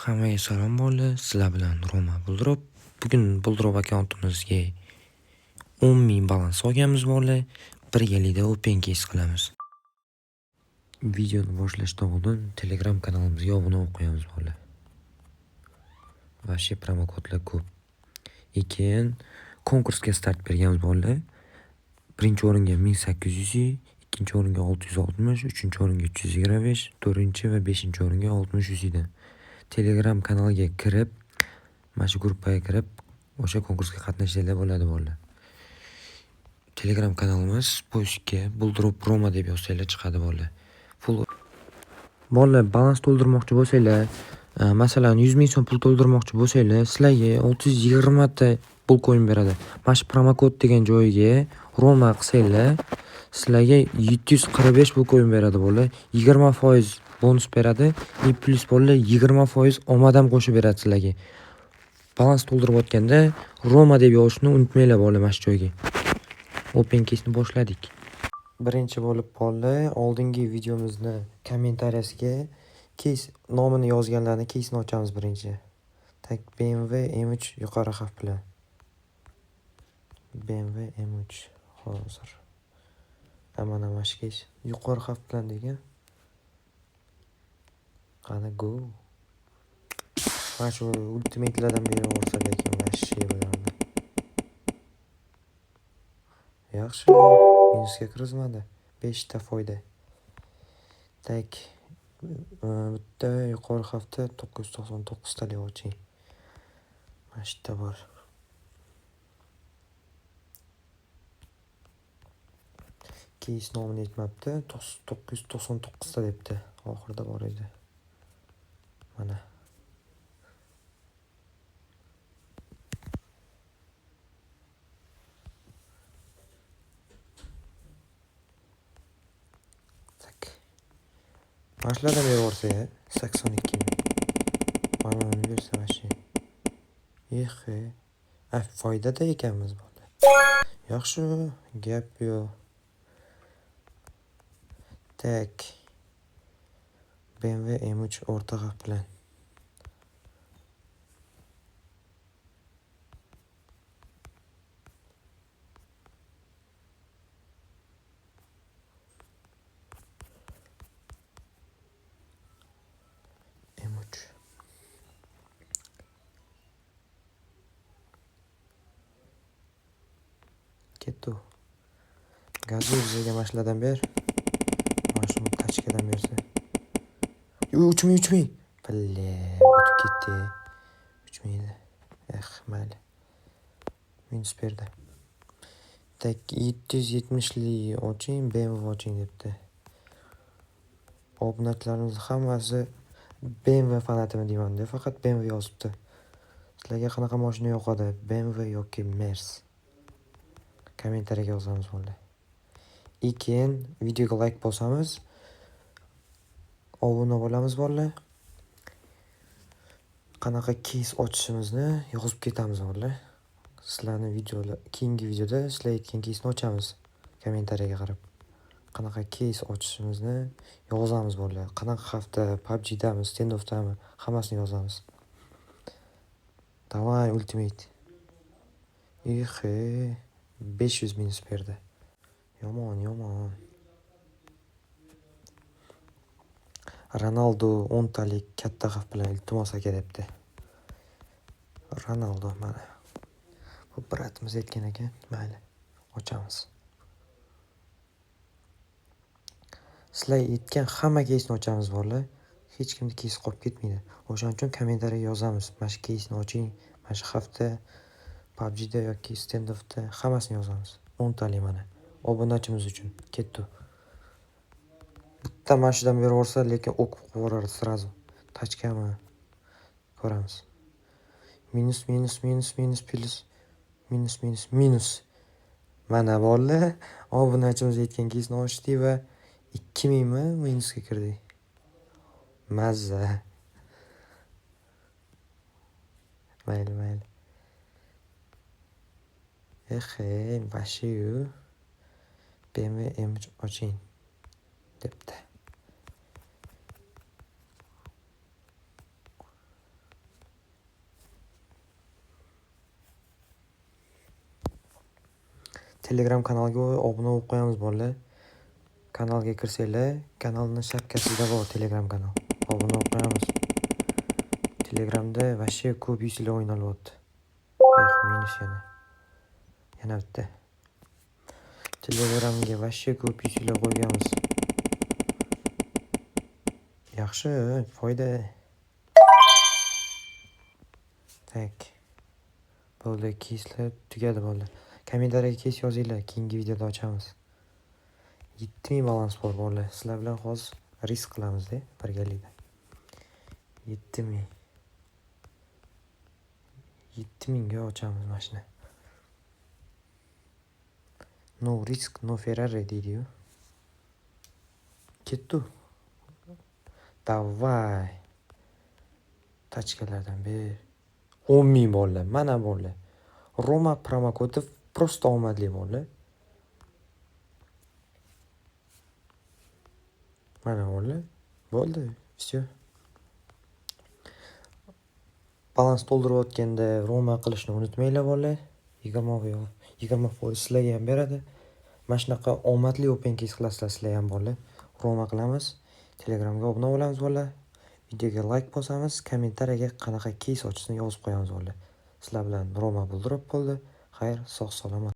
Hammaga salom bo'ldi. Sizlar bilan Roma Buldrop. Bugun Buldrop akkauntimizga 10.000 balans olganmiz bo'ldi. Birgalikda open case qilamiz. Videoni boshlashdan oldin Telegram kanalimizga obuna bo'lib qo'yamiz bo'ldi. Vashi promokodlar ko'p. Keyin konkursga start berganmiz bo'ldi. Birinchi o'ringa 1800, ikkinchi o'ringa 660, uchinchi o'ringa 325, to'rtinchi va 5-chi o'ringa 60 dan. Telegram kanaliga kirib, mana shu gruppaga kirib, o'sha konkursga qatnashinglar bo'ladi. Telegram kanalimiz postga Buldrop Roma deb yozsanglar chiqadi bo'ldi. Bolalar balans to'ldirmoqchi bo'lsanglar, masalan 100.000 so'm pul to'ldirmoqchi bo'lsanglar, sizlarga 620 ta pul coin beradi. Mana shu promokod degan joyiga Roma qilsanglar, sizlarga 745 pul coin beradi bo'ldi. 20% bonus beradi, plus bo'ldi 20% omadam qo'shib beradi sizlarga. Balans to'ldirayotganda Roma deb yozishni unutmanglar bo'ldi mana shu joyga. Open case'ni boshladik. Birinchi bo'lib bo'ldi, oldingi videomizni kommentariyasiga case nomini yozganlarni case'ni ochamiz birinchi. Tak BMW M3 yuqori xavf bilan. BMW M3 hozir. Mana shu case yuqori xavf bilan degan. Qani go. Mana shu ultimate'lardan beri olsa lekin vashi bo'lardi. Yaxshi, minusga kirgizmadi. 5 ta foyda. Tak bitta yuqori xavfda 999 talik oching. Mana shu yerda bor. Case nomini aytmabdi, 999 ta debdi. Oxirida bor edi. Mana. Mashlardan beri borsa 82 ming. Mana uni bersa vashi. Foydada ekanmiz bo'ldi. Yaxshi, gap yo'q. Tak. BMW M3 o'rta xavf bilan. Ketdi. Gazi bizga mashlardan ber. Mana shuni tachkadan bersa. 3.000. Bille, o'tib ketdi. 3.000. Mayli. Minus berdi. Tak 770lik oching, BMW oching debdi. Obunachilarimiz hammasi BMW fanatimi deyman-da, faqat BMW yozibdi. Sizlarga qanaqa mashina yoqadi? BMW yoki Merc? Kommentariyaga yozamiz bo'ldi. Keyin videoga like bosamiz. Obuna bo'lamiz bo'ldi. Qanaqa case ochishimizni yozib ketamiz bo'ldi. Sizlarning keyingi videoda sizlar aytgan case'ni ochamiz. Kommentariyaga qarab. Qanaqa case ochishimizni yozamiz bo'ldi. Qanaqa xavfda, PUBG'dami, standoffdami, hammasini yozamiz. Davay ultimate. 500 minus berdi. Yomon. Ronaldo 10 talik katta xavf bilan iltimos aka debdi. Ronaldo mana. Bu bratimiz aytgan ekan. Mayli, ochamiz. Sizlar aytgan hamma case'ni ochamiz bo'ldi. Hech kimni case qolib ketmaydi. O'shaning uchun kommentariyaga yozamiz. Mana shu case'ni oching, mana shu xavfda, PUBG'da yoki standoffda hammasini yozamiz. 10 talik mana. Obunachimiz uchun ketdi. Bitta mashidan beri borsa, lekin o'qib qo'yardi srazu. Tachkami? Ko'ramiz. Minus plus. Mana bo'ldi. Obunachimiz aytgan case'ni ochdik va 2000 mi minusga kirdik. Mazza. Mayli. Vashi-yu. BMW M3 oching debdi. Telegram kanalga obuna bo'lib qo'yamiz bolalar. Kanalga kirsanglar, kanalning shapkasida bor Telegram kanal. Obuna bo'lib qo'yamiz. Telegramda vashshe ko'p yuzlar o'ynalyapti. Minus yana bitta. Telegramga vashshe ko'p yuzlar qo'yganmiz. Yaxshi, foyda. Tak. Bo'ldi, keyslar tugadi bo'ldi. Kommentariyaga keys yozinglar, keyingi videoda ochamiz. 7000 balans bor bolalar. Sizlar bilan hozir risk qilamiz-da birgalikda. 7000. 7000 ga ochamiz mashina. No risk, no Ferrari deydi-yu. Ketdi. Davay. Tachkalardan ber. 10.000 bolalar, mana bolalar. Roma promokodi prosta omadli bolalar. Mana bolalar. Bo'ldi, все. Balans to'ldirayotganda Roma qilishni unutmanglar bolalar. 20% sizlarga ham beradi. Mana shunaqa omadli open case qilasizlar sizlar ham bolalar. Roma qilamiz. Telegramga obuna bo'lamiz bolalar. Videoga like bosamiz, kommentariyaga qanaqa case ochishni yozib qo'yamiz bolalar. Sizlar bilan Roma bo'ldirib bo'ldi. Xayr, sog' salomat.